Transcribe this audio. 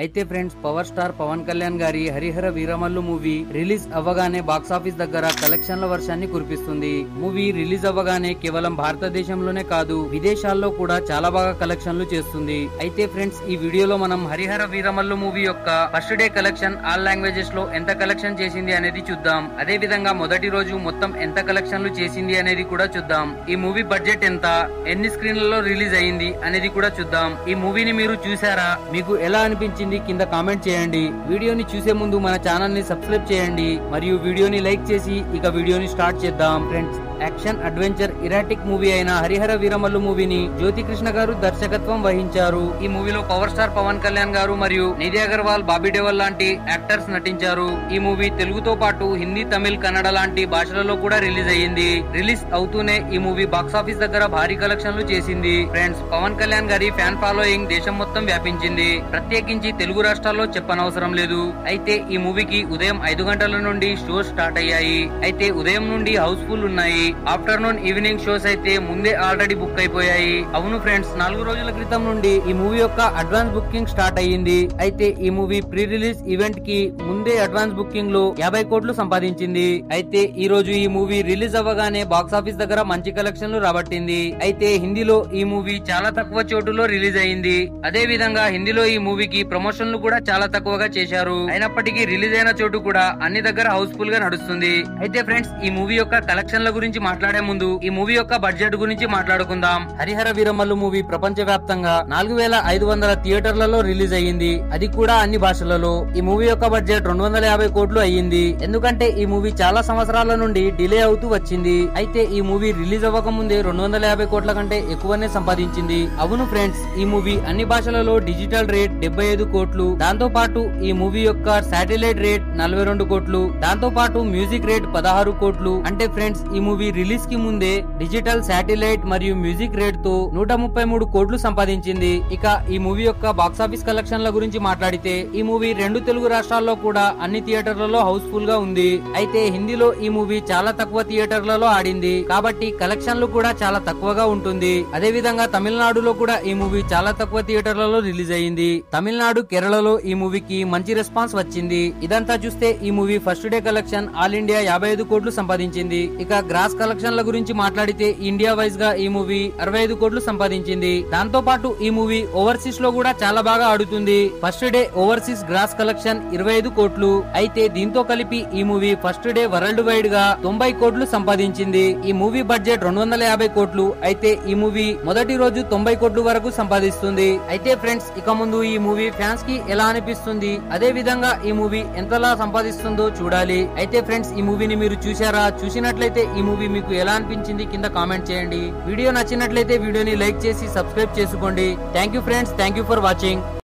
అయితే friends, power star Pawan Kalyan గారి Harihara Veeramallu movie release అవ్వగానే బాక్సాఫీస్ దగ్గర కలెక్షన్ల వర్షాన్ని కురిపిస్తుంది. మూవీ రిలీజ్ అవ్వగానే కేవలం భారతదేశంలోనే కాదు, విదేశాల్లో కూడా చాలా బాగా కలెక్షన్లు చేస్తుంది. అయితే ఫ్రెండ్స్, ఈ వీడియోలో మనం హరిహర వీరమల్లు మూవీ యొక్క first day collection all languages లో ఎంత కలెక్షన్ చేసింది అనేది చూద్దాం. అదే విధంగా మొదటి రోజు మొత్తం ఎంత కలెక్షన్లు చేసింది అనేది కూడా చూద్దాం. ఈ మూవీ బడ్జెట్ ఎంత, ఎన్ని స్క్రీన్లలో రిలీజ్ అయింది అనేది కూడా చూద్దాం. ఈ మూవీని మీరు చూసారా? మీకు ఎలా అనిపించింది కింద కామెంట్ చేయండి. వీడియోని చూసే ముందు మన ఛానల్ ని సబ్స్క్రైబ్ చేయండి మరియు వీడియోని లైక్ చేసి ఇక వీడియోని స్టార్ట్ చేద్దాం. Friends, action adventure erratic movie అయిన హరిహర వీరమల్లు మూవీని జ్యోతి కృష్ణ గారు దర్శకత్వం వహించారు. ఈ మూవీలో పవర్ స్టార్ పవన్ కళ్యాణ్ గారు మరియు నిధి అగర్వాల్, బాబీ డెవల్ లాంటి యాక్టర్స్ నటించారు. ఈ మూవీ తెలుగుతో పాటు హిందీ, తమిళ్, కన్నడ లాంటి భాషలలో కూడా రిలీజ్ అయ్యింది. రిలీజ్ అవుతూనే ఈ మూవీ బాక్సాఫీస్ దగ్గర భారీ కలెక్షన్లు చేసింది. ఫ్రెండ్స్, పవన్ కళ్యాణ్ గారి ఫ్యాన్ ఫాలోయింగ్ దేశం మొత్తం వ్యాపించింది. ప్రత్యేకించి తెలుగు రాష్ట్రాల్లో చెప్పనవసరం లేదు. అయితే ఈ మూవీకి ఉదయం 5 గంటల నుండి షోస్ స్టార్ట్ అయ్యాయి. అయితే ఉదయం నుండి హౌస్ఫుల్ ఉన్నాయి. ఆఫ్టర్నూన్, ఈవినింగ్ షోస్ అయితే ముందే ఆల్రెడీ బుక్ అయిపోయాయి. అవును ఫ్రెండ్స్, 4 రోజుల క్రితం నుండి ఈ మూవీ యొక్క అడ్వాన్స్ బుకింగ్ స్టార్ట్ అయ్యింది. అయితే ఈ మూవీ ప్రీ రిలీజ్ ఈవెంట్ కి ముందే అడ్వాన్స్ బుకింగ్ లో 50 కోట్లు సంపాదించింది. అయితే ఈ రోజు ఈ మూవీ రిలీజ్ అవ్వగానే బాక్సాఫీస్ దగ్గర మంచి కలెక్షన్లు రాబట్టింది. అయితే హిందీలో ఈ మూవీ చాలా తక్కువ చోటులో రిలీజ్ అయింది. అదే విధంగా హిందీలో ఈ మూవీకి ప్రమోషన్లు కూడా చాలా తక్కువగా చేశారు. అయినప్పటికీ రిలీజ్ అయిన చోటు కూడా అన్ని దగ్గర హౌస్ఫుల్ గా నడుస్తుంది. అయితే ఫ్రెండ్స్, ఈ మూవీ యొక్క కలెక్షన్ల గురించి మాట్లాడే ముందు ఈ మూవీ యొక్క బడ్జెట్ గురించి మాట్లాడుకుందాం. హరిహర వీరమల్లు మూవీ ప్రపంచ వ్యాప్తంగా 4500 థియేటర్లలో రిలీజ్ అయ్యింది. అది కూడా అన్ని భాషలలో. ఈ మూవీ యొక్క బడ్జెట్ 250 కోట్లు అయ్యింది. ఎందుకంటే ఈ మూవీ చాలా సంవత్సరాల నుండి డిలే అవుతూ వచ్చింది. అయితే ఈ మూవీ రిలీజ్ అవ్వక ముందే 250 కోట్ల కంటే ఎక్కువనే సంపాదించింది. అవును ఫ్రెండ్స్, ఈ మూవీ అన్ని భాషలలో డిజిటల్ రేట్ 75 కోట్లు, దాంతో పాటు ఈ మూవీ యొక్క శాటిలైట్ రేట్ 42 కోట్లు, దాంతో పాటు మ్యూజిక్ రేట్ 16 కోట్లు. అంటే ఫ్రెండ్స్, ఈ మూవీ రిలీజ్ కి ముందే డిజిటల్, శాటిలైట్ మరియు మ్యూజిక్ రేట్ తో 133 కోట్లు సంపాదించింది. ఇక ఈ మూవీ యొక్క బాక్సాఫీస్ కలెక్షన్ల గురించి మాట్లాడితే ఈ మూవీ 2 తెలుగు రాష్ట్రాల్లో కూడా అన్ని థియేటర్లలో హౌస్ఫుల్ గా ఉంది. అయితే హిందీలో ఈ మూవీ చాలా తక్కువ థియేటర్లలో ఆడింది కాబట్టి కలెక్షన్లు కూడా చాలా తక్కువగా ఉంటుంది. అదే విధంగా తమిళనాడులో కూడా ఈ మూవీ చాలా తక్కువ థియేటర్లలో రిలీజ్ అయ్యింది. తమిళనాడు, కేరళలో ఈ మూవీకి మంచి రెస్పాన్స్ వచ్చింది. ఇదంతా చూస్తే ఈ movie first day collection all India 55 కోట్లు సంపాదించింది. ఇక గ్రాస్ కలెక్షన్ల గురించి మాట్లాడితే ఇండియా వైజ్ గా ఈ మూవీ 65 కోట్లు సంపాదించింది. దాంతో పాటు ఈ మూవీ ఓవర్సీస్ లో కూడా చాలా బాగా ఆడుతుంది. First day overseas gross collection 25 కోట్లు. అయితే దీంతో కలిపి ఈ movie first day worldwide గా 90 కోట్లు సంపాదించింది. ఈ మూవీ బడ్జెట్ 250 కోట్లు. అయితే ఈ మూవీ మొదటి రోజు 90 కోట్లు వరకు సంపాదిస్తుంది. అయితే ఫ్రెండ్స్, ఇక ముందు ఈ మూవీ ఫ్యాన్స్ కి ఎలా అనిపిస్తుంది, అదే విధంగా ఈ మూవీ ఎంతలా సంపాదిస్తుందో చూడాలి. అయితే ఫ్రెండ్స్, ఈ మూవీని మీరు చూసారా? చూసినట్లయితే ఈ మూవీ మీకు ఎలా అనిపించింది కింద కామెంట్ చేయండి. వీడియో నచ్చినట్లయితే వీడియోని లైక్ చేసి సబ్స్క్రైబ్ చేసుకోండి. Thank you friends, thank you for watching.